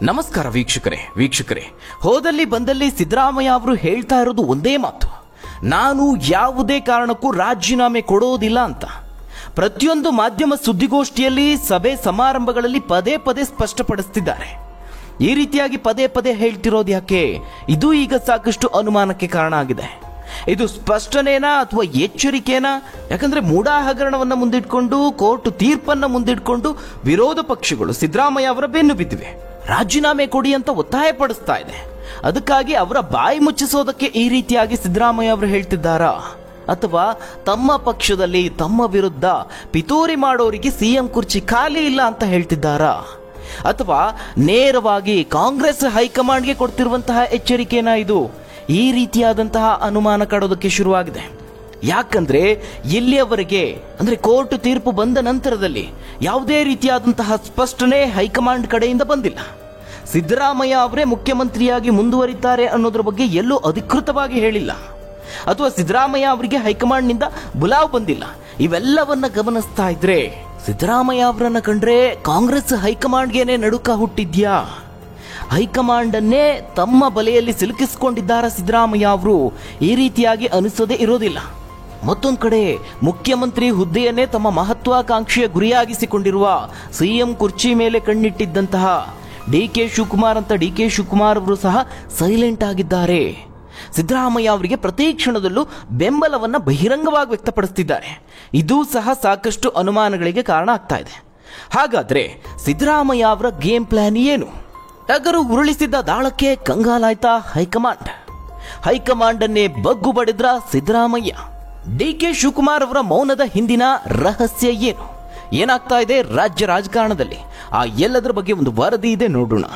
ನಮಸ್ಕಾರ ವೀಕ್ಷಕರೇ ಹೋದಲ್ಲಿ ಬಂದಲ್ಲಿ ಸಿದ್ದರಾಮಯ್ಯ ಅವರು ಹೇಳ್ತಾ ಇರೋದು ಒಂದೇ ಮಾತು, ನಾನು ಯಾವುದೇ ಕಾರಣಕ್ಕೂ ರಾಜೀನಾಮೆ ಕೊಡೋದಿಲ್ಲ ಅಂತ. ಪ್ರತಿಯೊಂದು ಮಾಧ್ಯಮ ಸುದ್ದಿಗೋಷ್ಠಿಯಲ್ಲಿ, ಸಭೆ ಸಮಾರಂಭಗಳಲ್ಲಿ ಪದೇ ಪದೇ ಸ್ಪಷ್ಟಪಡಿಸ್ತಿದ್ದಾರೆ. ಈ ರೀತಿಯಾಗಿ ಪದೇ ಪದೇ ಹೇಳ್ತಿರೋದು ಯಾಕೆ? ಇದು ಈಗ ಸಾಕಷ್ಟು ಅನುಮಾನಕ್ಕೆ ಕಾರಣ ಆಗಿದೆ. ಇದು ಸ್ಪಷ್ಟನೇನಾ ಅಥವಾ ಎಚ್ಚರಿಕೆನಾ? ಯಾಕಂದ್ರೆ ಮೂಡಾ ಹಗರಣವನ್ನ ಮುಂದಿಟ್ಕೊಂಡು, ಕೋರ್ಟ್ ತೀರ್ಪನ್ನ ಮುಂದಿಟ್ಕೊಂಡು ವಿರೋಧ ಪಕ್ಷಗಳು ಸಿದ್ದರಾಮಯ್ಯ ಅವರ ಬೆನ್ನು ಬಿದ್ದಿವೆ. ರಾಜೀನಾಮೆ ಕೊಡಿ ಅಂತ ಒತ್ತಾಯ ಪಡಿಸ್ತಾ ಇದೆ. ಅದಕ್ಕಾಗಿ ಅವರ ಬಾಯಿ ಮುಚ್ಚಿಸೋದಕ್ಕೆ ಈ ರೀತಿಯಾಗಿ ಸಿದ್ದರಾಮಯ್ಯ ಅವರು ಹೇಳ್ತಿದ್ದಾರಾ? ಅಥವಾ ತಮ್ಮ ಪಕ್ಷದಲ್ಲಿ ತಮ್ಮ ವಿರುದ್ಧ ಪಿತೂರಿ ಮಾಡೋರಿಗೆ ಸಿಎಂ ಕುರ್ಚಿ ಖಾಲಿ ಇಲ್ಲ ಅಂತ ಹೇಳ್ತಿದ್ದಾರಾ? ಅಥವಾ ನೇರವಾಗಿ ಕಾಂಗ್ರೆಸ್ ಹೈಕಮಾಂಡ್ಗೆ ಕೊಡ್ತಿರುವಂತಹ ಎಚ್ಚರಿಕೆನಾ ಇದು? ಈ ರೀತಿಯಾದಂತಹ ಅನುಮಾನ ಕಾಡೋದಕ್ಕೆ ಶುರುವಾಗಿದೆ. ಯಾಕಂದ್ರೆ ಇಲ್ಲಿಯವರೆಗೆ ಅಂದ್ರೆ ಕೋರ್ಟ್ ತೀರ್ಪು ಬಂದ ನಂತರದಲ್ಲಿ ಯಾವುದೇ ರೀತಿಯಾದಂತಹ ಸ್ಪಷ್ಟನೆ ಹೈಕಮಾಂಡ್ ಕಡೆಯಿಂದ ಬಂದಿಲ್ಲ. ಸಿದ್ದರಾಮಯ್ಯ ಅವರೇ ಮುಖ್ಯಮಂತ್ರಿಯಾಗಿ ಮುಂದುವರಿತಾರೆ ಅನ್ನೋದ್ರ ಬಗ್ಗೆ ಎಲ್ಲೂ ಅಧಿಕೃತವಾಗಿ ಹೇಳಿಲ್ಲ, ಅಥವಾ ಸಿದ್ದರಾಮಯ್ಯ ಅವರಿಗೆ ಹೈಕಮಾಂಡ್ನಿಂದ ಬುಲಾವ್ ಬಂದಿಲ್ಲ. ಇವೆಲ್ಲವನ್ನ ಗಮನಿಸ್ತಾ ಇದ್ರೆ ಸಿದ್ದರಾಮಯ್ಯ ಅವರನ್ನ ಕಂಡ್ರೆ ಕಾಂಗ್ರೆಸ್ ಹೈಕಮಾಂಡ್ಗೆನೆ ನಡುಕ ಹುಟ್ಟಿದ್ಯಾ? ಹೈಕಮಾಂಡ್ ಅನ್ನೇ ತಮ್ಮ ಬಲೆಯಲ್ಲಿ ಸಿಲುಕಿಸಿಕೊಂಡಿದ್ದಾರ ಸಿದ್ದರಾಮಯ್ಯ ಅವರು? ಈ ರೀತಿಯಾಗಿ ಅನಿಸೋದೇ ಇರೋದಿಲ್ಲ. ಮತ್ತೊಂದು ಕಡೆ ಮುಖ್ಯಮಂತ್ರಿ ಹುದ್ದೆಯನ್ನೇ ತಮ್ಮ ಮಹತ್ವಾಕಾಂಕ್ಷೆಯ ಗುರಿಯಾಗಿಸಿಕೊಂಡಿರುವ ಸಿಎಂ ಕುರ್ಚಿ ಮೇಲೆ ಕಣ್ಣಿಟ್ಟಿದ್ದಂತಹ ಡಿ ಕೆ ಶಿವಕುಮಾರ್ ಅವರು ಸಹ ಸೈಲೆಂಟ್ ಆಗಿದ್ದಾರೆ. ಸಿದ್ದರಾಮಯ್ಯ ಅವರಿಗೆ ಪ್ರತಿ ಕ್ಷಣದಲ್ಲೂ ಬೆಂಬಲವನ್ನ ಬಹಿರಂಗವಾಗಿ ವ್ಯಕ್ತಪಡಿಸುತ್ತಿದ್ದಾರೆ. ಇದು ಸಹ ಸಾಕಷ್ಟು ಅನುಮಾನಗಳಿಗೆ ಕಾರಣ ಆಗ್ತಾ ಇದೆ. ಹಾಗಾದ್ರೆ ಸಿದ್ದರಾಮಯ್ಯ ಅವರ ಗೇಮ್ ಪ್ಲಾನ್ ಏನು? ಟಗರು ಉರುಳಿಸಿದ್ದ ದಾಳಕ್ಕೆ ಕಂಗಾಲಾಯ್ತಾ ಹೈಕಮಾಂಡ್ ಅನ್ನೇ ಬಗ್ಗು ಬಡಿದ್ರ ಸಿದ್ದರಾಮಯ್ಯ? ಡಿ ಕೆ ಶಿವಕುಮಾರ್ ಅವರ ಮೌನದ ಹಿಂದಿನ ರಹಸ್ಯ ಏನು? ಏನಾಗ್ತಾ ಇದೆ ರಾಜ್ಯ ರಾಜಕಾರಣದಲ್ಲಿ? ಆ ಎಲ್ಲದರ ಬಗ್ಗೆ ಒಂದು ವರದಿ ಇದೆ, ನೋಡೋಣ.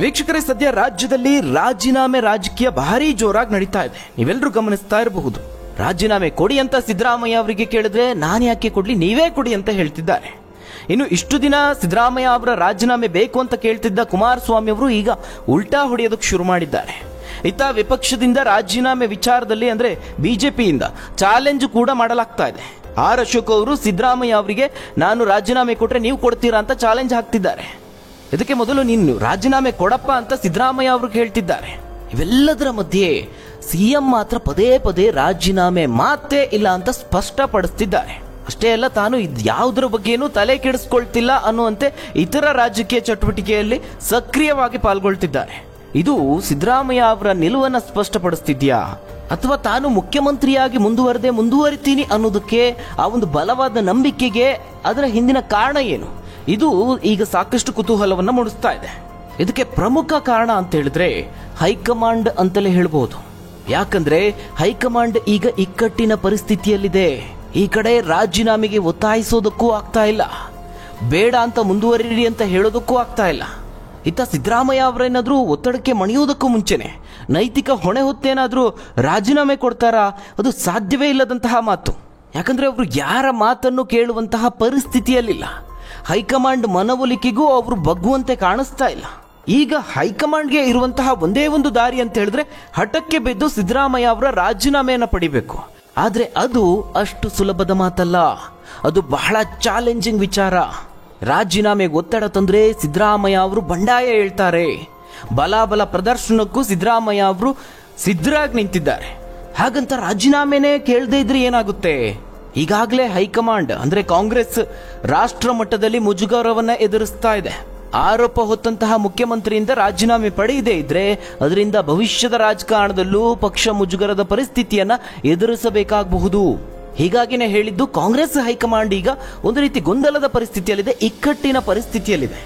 ವೀಕ್ಷಕರೇ, ಸದ್ಯ ರಾಜ್ಯದಲ್ಲಿ ರಾಜೀನಾಮೆ ರಾಜಕೀಯ ಭಾರಿ ಜೋರಾಗಿ ನಡೀತಾ ಇದೆ. ನೀವೆಲ್ಲರೂ ಗಮನಿಸ್ತಾ ಇರಬಹುದು. ರಾಜೀನಾಮೆ ಕೊಡಿ ಅಂತ ಸಿದ್ದರಾಮಯ್ಯ ಅವರಿಗೆ ಕೇಳಿದ್ರೆ ನಾನು ಯಾಕೆ ಕೊಡ್ಲಿ, ನೀವೇ ಕೊಡಿ ಅಂತ ಹೇಳ್ತಿದ್ದಾರೆ. ಇನ್ನು ಇಷ್ಟು ದಿನ ಸಿದ್ದರಾಮಯ್ಯ ಅವರ ರಾಜೀನಾಮೆ ಬೇಕು ಅಂತ ಕೇಳ್ತಿದ್ದ ಕುಮಾರಸ್ವಾಮಿ ಅವರು ಈಗ ಉಲ್ಟಾ ಹೊಡೆಯೋದಕ್ಕೆ ಶುರು ಮಾಡಿದ್ದಾರೆ. ಇತ್ತ ವಿಪಕ್ಷದಿಂದ ರಾಜೀನಾಮೆ ವಿಚಾರದಲ್ಲಿ ಅಂದ್ರೆ ಬಿಜೆಪಿಯಿಂದ ಚಾಲೆಂಜ್ ಕೂಡ ಮಾಡಲಾಗ್ತಾ ಇದೆ. ಆರ್ ಅಶೋಕ್ ಅವರು ಸಿದ್ದರಾಮಯ್ಯ ಅವರಿಗೆ ನಾನು ರಾಜೀನಾಮೆ ಕೊಟ್ರೆ ನೀವು ಕೊಡ್ತೀರಾ ಅಂತ ಚಾಲೆಂಜ್ ಹಾಕ್ತಿದ್ದಾರೆ. ಇದಕ್ಕೆ ಮೊದಲು ನೀನು ರಾಜೀನಾಮೆ ಕೊಡಪ್ಪ ಅಂತ ಸಿದ್ದರಾಮಯ್ಯ ಅವ್ರಿಗೆ ಹೇಳ್ತಿದ್ದಾರೆ. ಇವೆಲ್ಲದರ ಮಧ್ಯೆ ಸಿಎಂ ಮಾತ್ರ ಪದೇ ಪದೇ ರಾಜೀನಾಮೆ ಮಾತೇ ಇಲ್ಲ ಅಂತ ಸ್ಪಷ್ಟಪಡಿಸ್ತಿದ್ದಾರೆ. ಅಷ್ಟೇ ಅಲ್ಲ, ತಾನು ಯಾವುದರ ಬಗ್ಗೆನೂ ತಲೆ ಕೆಡಿಸ್ಕೊಳ್ತಿಲ್ಲ ಅನ್ನುವಂತೆ ಇತರ ರಾಜಕೀಯ ಚಟುವಟಿಕೆಯಲ್ಲಿ ಸಕ್ರಿಯವಾಗಿ ಪಾಲ್ಗೊಳ್ತಿದ್ದಾರೆ. ಇದು ಸಿದ್ದರಾಮಯ್ಯ ಅವರ ನಿಲುವನ್ನ ಸ್ಪಷ್ಟಪಡಿಸ್ತಿದ್ಯಾ? ಅಥವಾ ತಾನು ಮುಖ್ಯಮಂತ್ರಿಯಾಗಿ ಮುಂದುವರಿತೀನಿ ಅನ್ನೋದಕ್ಕೆ, ಆ ಒಂದು ಬಲವಾದ ನಂಬಿಕೆಗೆ ಅದರ ಹಿಂದಿನ ಕಾರಣ ಏನು? ಇದು ಈಗ ಸಾಕಷ್ಟು ಕುತೂಹಲವನ್ನ ಮೂಡಿಸ್ತಾ ಇದೆ. ಇದಕ್ಕೆ ಪ್ರಮುಖ ಕಾರಣ ಅಂತ ಹೇಳಿದ್ರೆ ಹೈಕಮಾಂಡ್ ಅಂತಲೇ ಹೇಳ್ಬಹುದು. ಯಾಕಂದ್ರೆ ಹೈಕಮಾಂಡ್ ಈಗ ಇಕ್ಕಟ್ಟಿನ ಪರಿಸ್ಥಿತಿಯಲ್ಲಿದೆ. ಈ ಕಡೆ ರಾಜೀನಾಮೆಗೆ ಒತ್ತಾಯಿಸೋದಕ್ಕೂ ಆಗ್ತಾ ಇಲ್ಲ, ಬೇಡ ಅಂತ ಮುಂದುವರಿರಿ ಅಂತ ಹೇಳೋದಕ್ಕೂ ಆಗ್ತಾ ಇಲ್ಲ. ಇತ್ತ ಸಿದ್ದರಾಮಯ್ಯ ಅವರೇನಾದ್ರೂ ಒತ್ತಡಕ್ಕೆ ಮಣಿಯೋದಕ್ಕೂ ಮುಂಚೆನೆ ನೈತಿಕ ಹೊಣೆ ಹೊತ್ತೇನಾದ್ರೂ ರಾಜೀನಾಮೆ ಕೊಡ್ತಾರಾ? ಅದು ಸಾಧ್ಯವೇ ಇಲ್ಲದಂತಹ ಮಾತು. ಯಾಕಂದ್ರೆ ಅವರು ಯಾರ ಮಾತನ್ನು ಕೇಳುವಂತಹ ಪರಿಸ್ಥಿತಿಯಲ್ಲಿಲ್ಲ. ಹೈಕಮಾಂಡ್ ಮನವೊಲಿಕೆಗೂ ಅವರು ಬಗ್ಗುವಂತೆ ಕಾಣಿಸ್ತಾ ಇಲ್ಲ. ಈಗ ಹೈಕಮಾಂಡ್ಗೆ ಇರುವಂತಹ ಒಂದೇ ಒಂದು ದಾರಿ ಅಂತ ಹೇಳಿದ್ರೆ ಹಠಕ್ಕೆ ಬಿದ್ದು ಸಿದ್ದರಾಮಯ್ಯ ಅವರ ರಾಜೀನಾಮೆಯನ್ನ ಪಡಿಬೇಕು. ಆದ್ರೆ ಅದು ಅಷ್ಟು ಸುಲಭದ ಮಾತಲ್ಲ. ಅದು ಬಹಳ ಚಾಲೆಂಜಿಂಗ್ ವಿಚಾರ. ರಾಜೀನಾಮೆಗೆ ಒತ್ತಡ ತಂದ್ರೆ ಸಿದ್ದರಾಮಯ್ಯ ಅವರು ಬಂಡಾಯ ಹೇಳ್ತಾರೆ. ಬಲಾಬಲ ಪ್ರದರ್ಶನಕ್ಕೂ ಸಿದ್ದರಾಮಯ್ಯ ಅವರು ಸಿದ್ಧರಾಗಿ ನಿಂತಿದ್ದಾರೆ. ಹಾಗಂತ ರಾಜೀನಾಮೆನೇ ಕೇಳದೇ ಇದ್ರೆ ಏನಾಗುತ್ತೆ? ಈಗಾಗಲೇ ಹೈಕಮಾಂಡ್ ಅಂದ್ರೆ ಕಾಂಗ್ರೆಸ್ ರಾಷ್ಟ್ರ ಮಟ್ಟದಲ್ಲಿ ಮುಜುಗರವನ್ನ ಎದುರಿಸ್ತಾ ಇದೆ. ಆರೋಪ ಹೊತ್ತಂತಹ ಮುಖ್ಯಮಂತ್ರಿಯಿಂದ ರಾಜೀನಾಮೆ ಪಡೆಯದೇ ಇದ್ರೆ ಅದರಿಂದ ಭವಿಷ್ಯದ ರಾಜಕಾರಣದಲ್ಲೂ ಪಕ್ಷ ಮುಜುಗರದ ಪರಿಸ್ಥಿತಿಯನ್ನ ಎದುರಿಸಬೇಕಾಗಬಹುದು. ಹೀಗಾಗಿನೇ ಹೇಳಿದ್ದು, ಕಾಂಗ್ರೆಸ್ ಹೈಕಮಾಂಡ್ ಈಗ ಒಂದು ರೀತಿ ಗೊಂದಲದ ಪರಿಸ್ಥಿತಿಯಲ್ಲಿದೆ, ಇಕ್ಕಟ್ಟಿನ ಪರಿಸ್ಥಿತಿಯಲ್ಲಿದೆ.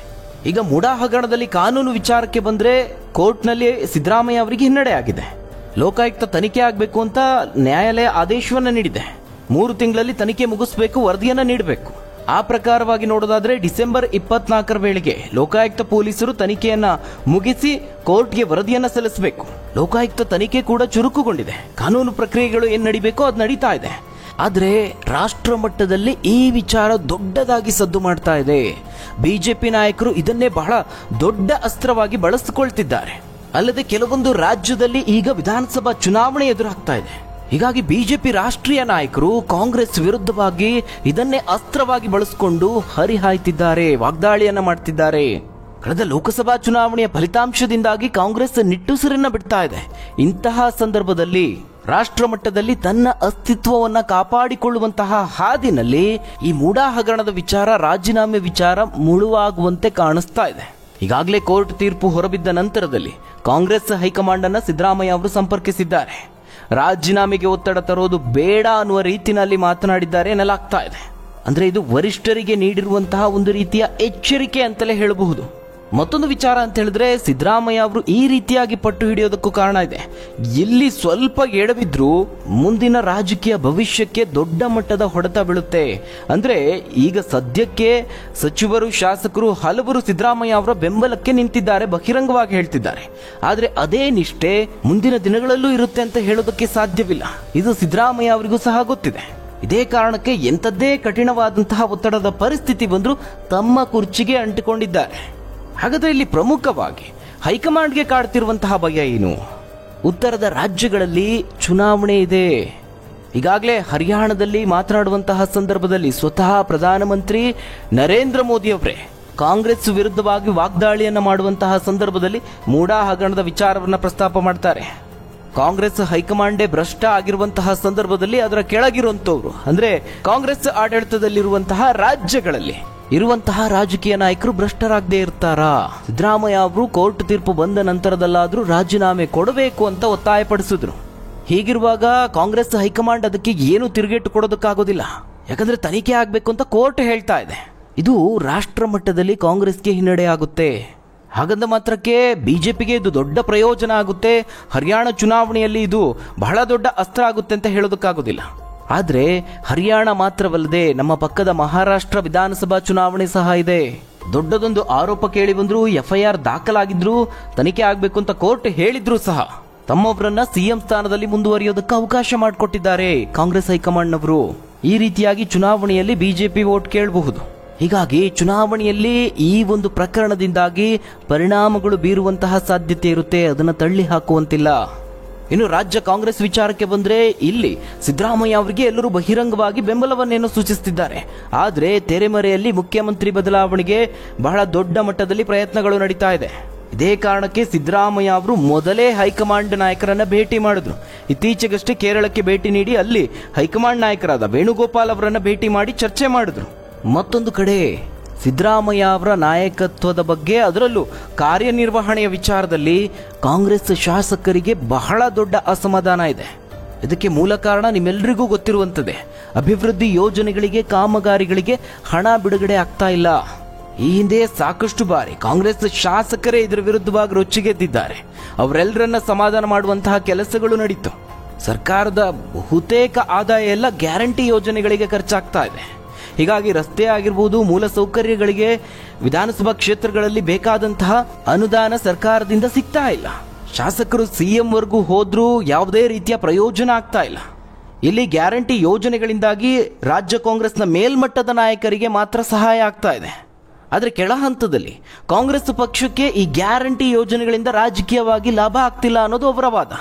ಈಗ ಮೂಡಾ ಹಗರಣದಲ್ಲಿ ಕಾನೂನು ವಿಚಾರಕ್ಕೆ ಬಂದ್ರೆ ಕೋರ್ಟ್ನಲ್ಲಿ ಸಿದ್ದರಾಮಯ್ಯ ಅವರಿಗೆ ಹಿನ್ನಡೆ ಆಗಿದೆ. ಲೋಕಾಯುಕ್ತ ತನಿಖೆ ಆಗಬೇಕು ಅಂತ ನ್ಯಾಯಾಲಯ ಆದೇಶವನ್ನ ನೀಡಿದೆ. 3 ತಿಂಗಳಲ್ಲಿ ತನಿಖೆ ಮುಗಿಸಬೇಕು, ವರದಿಯನ್ನ ನೀಡಬೇಕು. ಆ ಪ್ರಕಾರವಾಗಿ ನೋಡೋದಾದ್ರೆ ಡಿಸೆಂಬರ್ 24ರ ವೇಳೆಗೆ ಲೋಕಾಯುಕ್ತ ಪೊಲೀಸರು ತನಿಖೆಯನ್ನ ಮುಗಿಸಿ ಕೋರ್ಟ್ಗೆ ವರದಿಯನ್ನ ಸಲ್ಲಿಸಬೇಕು. ಲೋಕಾಯುಕ್ತ ತನಿಖೆ ಕೂಡ ಚುರುಕುಗೊಂಡಿದೆ. ಕಾನೂನು ಪ್ರಕ್ರಿಯೆಗಳು ಏನ್ ನಡಿಬೇಕೋ ಅದು ನಡೀತಾ ಇದೆ. ಆದ್ರೆ ರಾಷ್ಟ್ರ ಮಟ್ಟದಲ್ಲಿ ಈ ವಿಚಾರ ದೊಡ್ಡದಾಗಿ ಸದ್ದು ಮಾಡ್ತಾ ಇದೆ. ಬಿಜೆಪಿ ನಾಯಕರು ಇದನ್ನೇ ಬಹಳ ದೊಡ್ಡ ಅಸ್ತ್ರವಾಗಿ ಬಳಸಿಕೊಳ್ತಿದ್ದಾರೆ. ಅಲ್ಲದೆ ಕೆಲವೊಂದು ರಾಜ್ಯದಲ್ಲಿ ಈಗ ವಿಧಾನಸಭಾ ಚುನಾವಣೆ ಎದುರಾಗ್ತಾ ಇದೆ. ಹೀಗಾಗಿ ಬಿಜೆಪಿ ರಾಷ್ಟ್ರೀಯ ನಾಯಕರು ಕಾಂಗ್ರೆಸ್ ವಿರುದ್ಧವಾಗಿ ಇದನ್ನೇ ಅಸ್ತ್ರವಾಗಿ ಬಳಸಿಕೊಂಡು ಹರಿಹಾಯ್ತಿದ್ದಾರೆ, ವಾಗ್ದಾಳಿಯನ್ನ ಮಾಡ್ತಿದ್ದಾರೆ. ಕಳೆದ ಲೋಕಸಭಾ ಚುನಾವಣೆಯ ಫಲಿತಾಂಶದಿಂದಾಗಿ ಕಾಂಗ್ರೆಸ್ ನಿಟ್ಟುಸಿರನ್ನ ಬಿಡ್ತಾ ಇದೆ. ಇಂತಹ ಸಂದರ್ಭದಲ್ಲಿ ರಾಷ್ಟ್ರ ಮಟ್ಟದಲ್ಲಿ ತನ್ನ ಅಸ್ತಿತ್ವವನ್ನ ಕಾಪಾಡಿಕೊಳ್ಳುವಂತಹ ಹಾದಿನಲ್ಲಿ ಈ ಮೂಡಾ ಹಗರಣದ ವಿಚಾರ, ರಾಜೀನಾಮೆ ವಿಚಾರ ಮುಳುವಾಗುವಂತೆ ಕಾಣಿಸ್ತಾ ಇದೆ. ಈಗಾಗಲೇ ಕೋರ್ಟ್ ತೀರ್ಪು ಹೊರಬಿದ್ದ ನಂತರದಲ್ಲಿ ಕಾಂಗ್ರೆಸ್ ಹೈಕಮಾಂಡ್ ಅನ್ನ ಸಿದ್ದರಾಮಯ್ಯ ಅವರು ಸಂಪರ್ಕಿಸಿದ್ದಾರೆ. ರಾಜೀನಾಮೆಗೆ ಒತ್ತಡ ತರೋದು ಬೇಡ ಅನ್ನುವ ರೀತಿಯಲ್ಲಿ ಮಾತನಾಡಿದ್ದಾರೆ ಎನ್ನಲಾಗ್ತಾ ಇದೆ. ಅಂದ್ರೆ ಇದು ವರಿಷ್ಠರಿಗೆ ನೀಡಿರುವಂತಹ ಒಂದು ರೀತಿಯ ಎಚ್ಚರಿಕೆ ಅಂತಲೇ ಹೇಳಬಹುದು. ಮತ್ತೊಂದು ವಿಚಾರ ಅಂತ ಹೇಳಿದ್ರೆ, ಸಿದ್ದರಾಮಯ್ಯ ಅವರು ಈ ರೀತಿಯಾಗಿ ಪಟ್ಟು ಹಿಡಿಯೋದಕ್ಕೂ ಕಾರಣ ಇದೆ. ಇಲ್ಲಿ ಸ್ವಲ್ಪ ಎಡವಿದ್ರೂ ಮುಂದಿನ ರಾಜಕೀಯ ಭವಿಷ್ಯಕ್ಕೆ ದೊಡ್ಡ ಮಟ್ಟದ ಹೊಡೆತ ಬೀಳುತ್ತೆ. ಅಂದ್ರೆ ಈಗ ಸದ್ಯಕ್ಕೆ ಸಚಿವರು, ಶಾಸಕರು ಹಲವರು ಸಿದ್ದರಾಮಯ್ಯ ಅವರ ಬೆಂಬಲಕ್ಕೆ ನಿಂತಿದ್ದಾರೆ, ಬಹಿರಂಗವಾಗಿ ಹೇಳ್ತಿದ್ದಾರೆ. ಆದ್ರೆ ಅದೇ ನಿಷ್ಠೆ ಮುಂದಿನ ದಿನಗಳಲ್ಲೂ ಇರುತ್ತೆ ಅಂತ ಹೇಳೋದಕ್ಕೆ ಸಾಧ್ಯವಿಲ್ಲ. ಇದು ಸಿದ್ದರಾಮಯ್ಯ ಅವರಿಗೂ ಸಹ ಗೊತ್ತಿದೆ. ಇದೇ ಕಾರಣಕ್ಕೆ ಎಂಥದ್ದೇ ಕಠಿಣವಾದಂತಹ ಒತ್ತಡದ ಪರಿಸ್ಥಿತಿ ಬಂದರೂ ತಮ್ಮ ಕುರ್ಚಿಗೆ ಅಂಟಿಕೊಂಡಿದ್ದಾರೆ. ಹಾಗಾದ್ರೆ ಇಲ್ಲಿ ಪ್ರಮುಖವಾಗಿ ಹೈಕಮಾಂಡ್ಗೆ ಕಾಡ್ತಿರುವಂತಹ ಭಯ ಏನು? ಉತ್ತರದ ರಾಜ್ಯಗಳಲ್ಲಿ ಚುನಾವಣೆ ಇದೆ. ಈಗಾಗಲೇ ಹರಿಯಾಣದಲ್ಲಿ ಮಾತನಾಡುವಂತಹ ಸಂದರ್ಭದಲ್ಲಿ ಸ್ವತಃ ಪ್ರಧಾನಮಂತ್ರಿ ನರೇಂದ್ರ ಮೋದಿ ಅವರೇ ಕಾಂಗ್ರೆಸ್ ವಿರುದ್ಧವಾಗಿ ವಾಗ್ದಾಳಿಯನ್ನ ಮಾಡುವಂತಹ ಸಂದರ್ಭದಲ್ಲಿ ಮೂಡಾ ಹಗರಣದ ವಿಚಾರವನ್ನ ಪ್ರಸ್ತಾಪ ಮಾಡ್ತಾರೆ. ಕಾಂಗ್ರೆಸ್ ಹೈಕಮಾಂಡೇ ಭ್ರಷ್ಟ ಆಗಿರುವಂತಹ ಸಂದರ್ಭದಲ್ಲಿ ಅದರ ಕೆಳಗಿರುವಂತವರು, ಅಂದ್ರೆ ಕಾಂಗ್ರೆಸ್ ಆಡಳಿತದಲ್ಲಿರುವಂತಹ ರಾಜ್ಯಗಳಲ್ಲಿ ಇರುವಂತಹ ರಾಜಕೀಯ ನಾಯಕರು ಭ್ರಷ್ಟರಾಗದೇ ಇರ್ತಾರಾ? ಸಿದ್ದರಾಮಯ್ಯ ಅವರು ಕೋರ್ಟ್ ತೀರ್ಪು ಬಂದ ನಂತರದಲ್ಲಾದ್ರೂ ರಾಜೀನಾಮೆ ಕೊಡಬೇಕು ಅಂತ ಒತ್ತಾಯಪಡಿಸಿದ್ರು. ಹೀಗಿರುವಾಗ ಕಾಂಗ್ರೆಸ್ ಹೈಕಮಾಂಡ್ ಅದಕ್ಕೆ ಏನು ತಿರುಗೇಟು ಕೊಡೋದಕ್ಕಾಗೋದಿಲ್ಲ. ಯಾಕಂದ್ರೆ ತನಿಖೆ ಆಗಬೇಕು ಅಂತ ಕೋರ್ಟ್ ಹೇಳ್ತಾ ಇದೆ. ಇದು ರಾಷ್ಟ್ರ ಮಟ್ಟದಲ್ಲಿ ಕಾಂಗ್ರೆಸ್ಗೆ ಹಿನ್ನಡೆ ಆಗುತ್ತೆ. ಹಾಗಂದ ಮಾತ್ರಕ್ಕೆ ಬಿಜೆಪಿಗೆ ಇದು ದೊಡ್ಡ ಪ್ರಯೋಜನ ಆಗುತ್ತೆ, ಹರಿಯಾಣ ಚುನಾವಣೆಯಲ್ಲಿ ಇದು ಬಹಳ ದೊಡ್ಡ ಅಸ್ತ್ರ ಆಗುತ್ತೆ ಅಂತ ಹೇಳೋದಕ್ಕಾಗೋದಿಲ್ಲ. ಆದ್ರೆ ಹರಿಯಾಣ ಮಾತ್ರವಲ್ಲದೆ ನಮ್ಮ ಪಕ್ಕದ ಮಹಾರಾಷ್ಟ್ರ ವಿಧಾನಸಭಾ ಚುನಾವಣೆ ಸಹ ಇದೆ. ದೊಡ್ಡದೊಂದು ಆರೋಪ ಕೇಳಿ ಬಂದ್ರು, FIR ದಾಖಲಾಗಿದ್ರು, ತನಿಖೆ ಆಗಬೇಕು ಅಂತ ಕೋರ್ಟ್ ಹೇಳಿದ್ರು ಸಹ ತಮ್ಮೊಬ್ಬರನ್ನ ಸಿಎಂ ಸ್ಥಾನದಲ್ಲಿ ಮುಂದುವರಿಯೋದಕ್ಕೆ ಅವಕಾಶ ಮಾಡಿಕೊಟ್ಟಿದ್ದಾರೆ ಕಾಂಗ್ರೆಸ್ ಹೈಕಮಾಂಡ್ನವರು. ಈ ರೀತಿಯಾಗಿ ಚುನಾವಣೆಯಲ್ಲಿ ಬಿಜೆಪಿ ವೋಟ್ ಕೇಳಬಹುದು. ಹೀಗಾಗಿ ಚುನಾವಣೆಯಲ್ಲಿ ಈ ಒಂದು ಪ್ರಕರಣದಿಂದಾಗಿ ಪರಿಣಾಮಗಳು ಬೀರುವಂತಹ ಸಾಧ್ಯತೆ ಇರುತ್ತೆ, ಅದನ್ನು ತಳ್ಳಿ ಹಾಕುವಂತಿಲ್ಲ. ಇನ್ನು ರಾಜ್ಯ ಕಾಂಗ್ರೆಸ್ ವಿಚಾರಕ್ಕೆ ಬಂದ್ರೆ, ಇಲ್ಲಿ ಸಿದ್ದರಾಮಯ್ಯ ಅವರಿಗೆ ಎಲ್ಲರೂ ಬಹಿರಂಗವಾಗಿ ಬೆಂಬಲವನ್ನೇನೋ ಸೂಚಿಸುತ್ತಿದ್ದಾರೆ. ಆದ್ರೆ ತೆರೆಮರೆಯಲ್ಲಿ ಮುಖ್ಯಮಂತ್ರಿ ಬದಲಾವಣೆಗೆ ಬಹಳ ದೊಡ್ಡ ಮಟ್ಟದಲ್ಲಿ ಪ್ರಯತ್ನಗಳು ನಡೀತಾ ಇದೆ. ಇದೇ ಕಾರಣಕ್ಕೆ ಸಿದ್ದರಾಮಯ್ಯ ಅವರು ಮೊದಲೇ ಹೈಕಮಾಂಡ್ ನಾಯಕರನ್ನ ಭೇಟಿ ಮಾಡಿದ್ರು. ಇತ್ತೀಚೆಗಷ್ಟೇ ಕೇರಳಕ್ಕೆ ಭೇಟಿ ನೀಡಿ ಅಲ್ಲಿ ಹೈಕಮಾಂಡ್ ನಾಯಕರಾದ ವೇಣುಗೋಪಾಲ್ ಅವರನ್ನ ಭೇಟಿ ಮಾಡಿ ಚರ್ಚೆ ಮಾಡಿದ್ರು. ಮತ್ತೊಂದು ಕಡೆ ಸಿದ್ದರಾಮಯ್ಯ ಅವರ ನಾಯಕತ್ವದ ಬಗ್ಗೆ, ಅದರಲ್ಲೂ ಕಾರ್ಯನಿರ್ವಹಣೆಯ ವಿಚಾರದಲ್ಲಿ ಕಾಂಗ್ರೆಸ್ ಶಾಸಕರಿಗೆ ಬಹಳ ದೊಡ್ಡ ಅಸಮಾಧಾನ ಇದೆ. ಇದಕ್ಕೆ ಮೂಲ ಕಾರಣ ನಿಮ್ಮೆಲ್ಲರಿಗೂ ಗೊತ್ತಿರುವಂಥದ್ದೇ. ಅಭಿವೃದ್ಧಿ ಯೋಜನೆಗಳಿಗೆ, ಕಾಮಗಾರಿಗಳಿಗೆ ಹಣ ಬಿಡುಗಡೆ ಆಗ್ತಾ ಇಲ್ಲ. ಈ ಹಿಂದೆ ಸಾಕಷ್ಟು ಬಾರಿ ಕಾಂಗ್ರೆಸ್ ಶಾಸಕರೇ ಇದರ ವಿರುದ್ಧವಾಗಿ ರೊಚ್ಚಿಗೆದ್ದಿದ್ದಾರೆ. ಅವರೆಲ್ಲರನ್ನ ಸಮಾಧಾನ ಮಾಡುವಂತಹ ಕೆಲಸಗಳು ನಡೀತು. ಸರ್ಕಾರದ ಬಹುತೇಕ ಆದಾಯ ಎಲ್ಲ ಗ್ಯಾರಂಟಿ ಯೋಜನೆಗಳಿಗೆ ಖರ್ಚಾಗ್ತಾ ಇದೆ. ಹೀಗಾಗಿ ರಸ್ತೆ ಆಗಿರ್ಬೋದು, ಮೂಲ ಸೌಕರ್ಯಗಳಿಗೆ ವಿಧಾನಸಭಾ ಕ್ಷೇತ್ರಗಳಲ್ಲಿ ಬೇಕಾದಂತಹ ಅನುದಾನ ಸರ್ಕಾರದಿಂದ ಸಿಗ್ತಾ ಇಲ್ಲ. ಶಾಸಕರು ಸಿಎಂ ವರ್ಗೂ ಹೋದ್ರೂ ಯಾವುದೇ ರೀತಿಯ ಪ್ರಯೋಜನ ಆಗ್ತಾ ಇಲ್ಲ. ಇಲ್ಲಿ ಗ್ಯಾರಂಟಿ ಯೋಜನೆಗಳಿಂದಾಗಿ ರಾಜ್ಯ ಕಾಂಗ್ರೆಸ್ನ ಮೇಲ್ಮಟ್ಟದ ನಾಯಕರಿಗೆ ಮಾತ್ರ ಸಹಾಯ ಆಗ್ತಾ ಇದೆ. ಆದರೆ ಕೆಳ ಹಂತದಲ್ಲಿ ಕಾಂಗ್ರೆಸ್ ಪಕ್ಷಕ್ಕೆ ಈ ಗ್ಯಾರಂಟಿ ಯೋಜನೆಗಳಿಂದ ರಾಜಕೀಯವಾಗಿ ಲಾಭ ಆಗ್ತಿಲ್ಲ ಅನ್ನೋದು ಅವರ ವಾದ.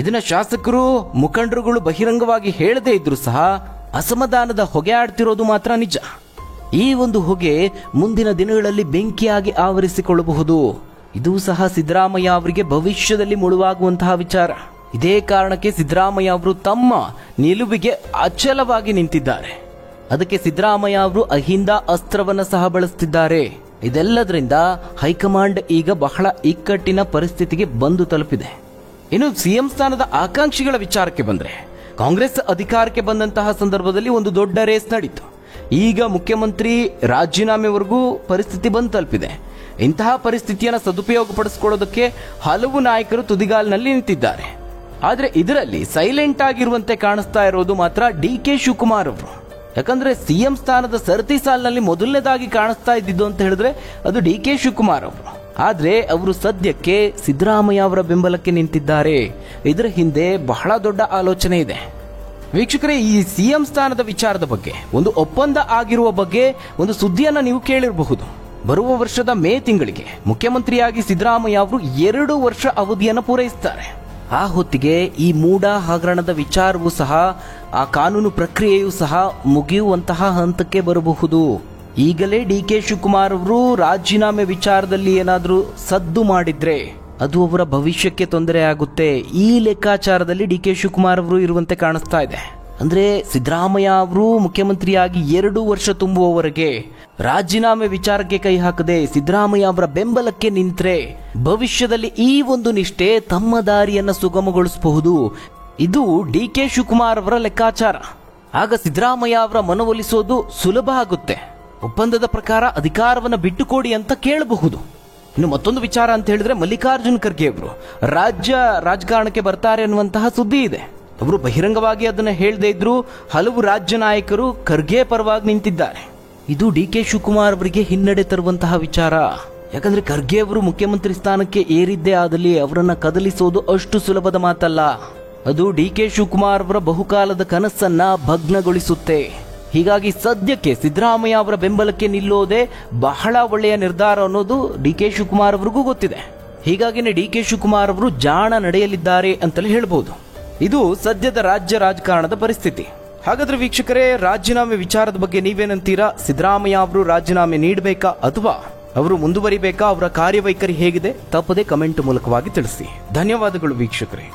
ಇದನ್ನ ಶಾಸಕರು, ಮುಖಂಡರುಗಳು ಬಹಿರಂಗವಾಗಿ ಹೇಳದೇ ಇದ್ರು ಸಹ ಅಸಮಾಧಾನದ ಹೊಗೆ ಆಡ್ತಿರೋದು ಮಾತ್ರ ನಿಜ. ಈ ಒಂದು ಹೊಗೆ ಮುಂದಿನ ದಿನಗಳಲ್ಲಿ ಬೆಂಕಿಯಾಗಿ ಆವರಿಸಿಕೊಳ್ಳಬಹುದು. ಇದು ಸಹ ಸಿದ್ದರಾಮಯ್ಯ ಅವರಿಗೆ ಭವಿಷ್ಯದಲ್ಲಿ ಮುಳುವಾಗುವಂತಹ ವಿಚಾರ. ಇದೇ ಕಾರಣಕ್ಕೆ ಸಿದ್ದರಾಮಯ್ಯ ಅವರು ತಮ್ಮ ನಿಲುವಿಗೆ ಅಚಲವಾಗಿ ನಿಂತಿದ್ದಾರೆ. ಅದಕ್ಕೆ ಸಿದ್ದರಾಮಯ್ಯ ಅವರು ಅಹಿಂದ ಅಸ್ತ್ರವನ್ನ ಸಹ ಬಳಸುತ್ತಿದ್ದಾರೆ. ಇದೆಲ್ಲದರಿಂದ ಹೈಕಮಾಂಡ್ ಈಗ ಬಹಳ ಇಕ್ಕಟ್ಟಿನ ಪರಿಸ್ಥಿತಿಗೆ ಬಂದು ತಲುಪಿದೆ. ಇನ್ನು ಸಿಎಂ ಸ್ಥಾನದ ಆಕಾಂಕ್ಷಿಗಳ ವಿಚಾರಕ್ಕೆ ಬಂದ್ರೆ, ಕಾಂಗ್ರೆಸ್ ಅಧಿಕಾರಕ್ಕೆ ಬಂದಂತಹ ಸಂದರ್ಭದಲ್ಲಿ ಒಂದು ದೊಡ್ಡ ರೇಸ್ ನಡೀತು. ಈಗ ಮುಖ್ಯಮಂತ್ರಿ ರಾಜೀನಾಮೆವರೆಗೂ ಪರಿಸ್ಥಿತಿ ಬಂದು ತಲುಪಿದೆ. ಇಂತಹ ಪರಿಸ್ಥಿತಿಯನ್ನು ಸದುಪಯೋಗಪಡಿಸಿಕೊಳ್ಳೋದಕ್ಕೆ ಹಲವು ನಾಯಕರು ತುದಿಗಾಲಿನಲ್ಲಿ ನಿಂತಿದ್ದಾರೆ. ಆದರೆ ಇದರಲ್ಲಿ ಸೈಲೆಂಟ್ ಆಗಿರುವಂತೆ ಕಾಣಿಸ್ತಾ ಇರೋದು ಮಾತ್ರ DK ಶಿವಕುಮಾರ್ ಅವರು. ಯಾಕಂದ್ರೆ ಸಿಎಂ ಸ್ಥಾನದ ಸರತಿ ಸಾಲಿನಲ್ಲಿ ಮೊದಲನೇದಾಗಿ ಕಾಣಿಸ್ತಾ ಇದ್ದಿದ್ದು ಅಂತ ಹೇಳಿದ್ರೆ ಅದು DK ಶಿವಕುಮಾರ್ ಅವರು. ಆದ್ರೆ ಅವರು ಸದ್ಯಕ್ಕೆ ಸಿದ್ದರಾಮಯ್ಯ ಅವರ ಬೆಂಬಲಕ್ಕೆ ನಿಂತಿದ್ದಾರೆ. ಇದರ ಹಿಂದೆ ಬಹಳ ದೊಡ್ಡ ಆಲೋಚನೆ ಇದೆ. ವೀಕ್ಷಕರೇ, ಈ ಸಿಎಂ ಸ್ಥಾನದ ವಿಚಾರದ ಬಗ್ಗೆ ಒಂದು ಒಪ್ಪಂದ ಆಗಿರುವ ಬಗ್ಗೆ ಒಂದು ಸುದ್ದಿಯನ್ನ ನೀವು ಕೇಳಿರಬಹುದು. ಬರುವ ವರ್ಷದ ಮೇ ತಿಂಗಳಿಗೆ ಮುಖ್ಯಮಂತ್ರಿಯಾಗಿ ಸಿದ್ದರಾಮಯ್ಯ ಅವರು 2 ವರ್ಷ ಅವಧಿಯನ್ನು ಪೂರೈಸುತ್ತಾರೆ. ಆ ಹೊತ್ತಿಗೆ ಈ ಮೂಡಾ ಹಗರಣದ ವಿಚಾರವೂ ಸಹ, ಆ ಕಾನೂನು ಪ್ರಕ್ರಿಯೆಯೂ ಸಹ ಮುಗಿಯುವಂತಹ ಹಂತಕ್ಕೆ ಬರಬಹುದು. ಈಗಲೇ ಡಿ ಕೆ ಶಿವಕುಮಾರ್ ಅವರು ರಾಜೀನಾಮೆ ವಿಚಾರದಲ್ಲಿ ಏನಾದರೂ ಸದ್ದು ಮಾಡಿದ್ರೆ ಅದು ಅವರ ಭವಿಷ್ಯಕ್ಕೆ ತೊಂದರೆ ಆಗುತ್ತೆ. ಈ ಲೆಕ್ಕಾಚಾರದಲ್ಲಿ ಡಿ ಕೆ ಶಿವಕುಮಾರ್ ಅವರು ಇರುವಂತೆ ಕಾಣಿಸ್ತಾ ಇದೆ. ಅಂದ್ರೆ ಸಿದ್ದರಾಮಯ್ಯ ಅವರು ಮುಖ್ಯಮಂತ್ರಿಯಾಗಿ 2 ವರ್ಷ ತುಂಬುವವರೆಗೆ ರಾಜೀನಾಮೆ ವಿಚಾರಕ್ಕೆ ಕೈ ಹಾಕದೆ ಸಿದ್ದರಾಮಯ್ಯ ಅವರ ಬೆಂಬಲಕ್ಕೆ ನಿಂತ್ರೆ ಭವಿಷ್ಯದಲ್ಲಿ ಈ ಒಂದು ನಿಷ್ಠೆ ತಮ್ಮ ದಾರಿಯನ್ನ ಸುಗಮಗೊಳಿಸಬಹುದು. ಇದು ಡಿ ಕೆ ಶಿವಕುಮಾರ್ ಅವರ ಲೆಕ್ಕಾಚಾರ. ಆಗ ಸಿದ್ದರಾಮಯ್ಯ ಅವರ ಮನವೊಲಿಸೋದು ಸುಲಭ ಆಗುತ್ತೆ. ಒಪ್ಪಂದದ ಪ್ರಕಾರ ಅಧಿಕಾರವನ್ನು ಬಿಟ್ಟುಕೊಡಿ ಅಂತ ಕೇಳಬಹುದು. ಇನ್ನು ಮತ್ತೊಂದು ವಿಚಾರ ಅಂತ ಹೇಳಿದ್ರೆ ಮಲ್ಲಿಕಾರ್ಜುನ್ ಖರ್ಗೆ ಅವರು ರಾಜ್ಯ ರಾಜಕಾರಣಕ್ಕೆ ಬರ್ತಾರೆ ಅನ್ನುವಂತಹ ಸುದ್ದಿ ಇದೆ. ಅವರು ಬಹಿರಂಗವಾಗಿ ಅದನ್ನ ಹೇಳದೇ ಇದ್ರು ಹಲವು ರಾಜ್ಯ ನಾಯಕರು ಖರ್ಗೆ ಪರವಾಗಿ ನಿಂತಿದ್ದಾರೆ. ಇದು ಡಿ ಕೆ ಶಿವಕುಮಾರ್ ಅವರಿಗೆ ಹಿನ್ನಡೆ ತರುವಂತಹ ವಿಚಾರ. ಯಾಕಂದ್ರೆ ಖರ್ಗೆ ಅವರು ಮುಖ್ಯಮಂತ್ರಿ ಸ್ಥಾನಕ್ಕೆ ಏರಿದ್ದೇ ಆದಲ್ಲಿ ಅವರನ್ನ ಕದಲಿಸೋದು ಅಷ್ಟು ಸುಲಭದ ಮಾತಲ್ಲ. ಅದು ಡಿ ಕೆ ಶಿವಕುಮಾರ್ ಅವರ ಬಹುಕಾಲದ ಕನಸನ್ನ ಭಗ್ನಗೊಳಿಸುತ್ತೆ. ಹೀಗಾಗಿ ಸದ್ಯಕ್ಕೆ ಸಿದ್ದರಾಮಯ್ಯ ಅವರ ಬೆಂಬಲಕ್ಕೆ ನಿಲ್ಲೋದೇ ಬಹಳ ಒಳ್ಳೆಯ ನಿರ್ಧಾರ ಅನ್ನೋದು ಡಿ ಕೆ ಶಿವಕುಮಾರ್ ಅವರಿಗೂ ಗೊತ್ತಿದೆ. ಹೀಗಾಗಿನೇ ಡಿ ಕೆ ಶಿವಕುಮಾರ್ ಅವರು ಜಾಣ ನಡೆಯಲಿದ್ದಾರೆ ಅಂತಲೇ ಹೇಳ್ಬೋದು. ಇದು ಸದ್ಯದ ರಾಜ್ಯ ರಾಜಕಾರಣದ ಪರಿಸ್ಥಿತಿ. ಹಾಗಾದ್ರೆ ವೀಕ್ಷಕರೇ, ರಾಜೀನಾಮೆ ವಿಚಾರದ ಬಗ್ಗೆ ನೀವೇನಂತೀರಾ? ಸಿದ್ದರಾಮಯ್ಯ ಅವರು ರಾಜೀನಾಮೆ ನೀಡಬೇಕಾ ಅಥವಾ ಅವರು ಮುಂದುವರಿಬೇಕಾ? ಅವರ ಕಾರ್ಯವೈಖರಿ ಹೇಗಿದೆ? ತಪ್ಪದೆ ಕಮೆಂಟ್ ಮೂಲಕವಾಗಿ ತಿಳಿಸಿ. ಧನ್ಯವಾದಗಳು ವೀಕ್ಷಕರೇ.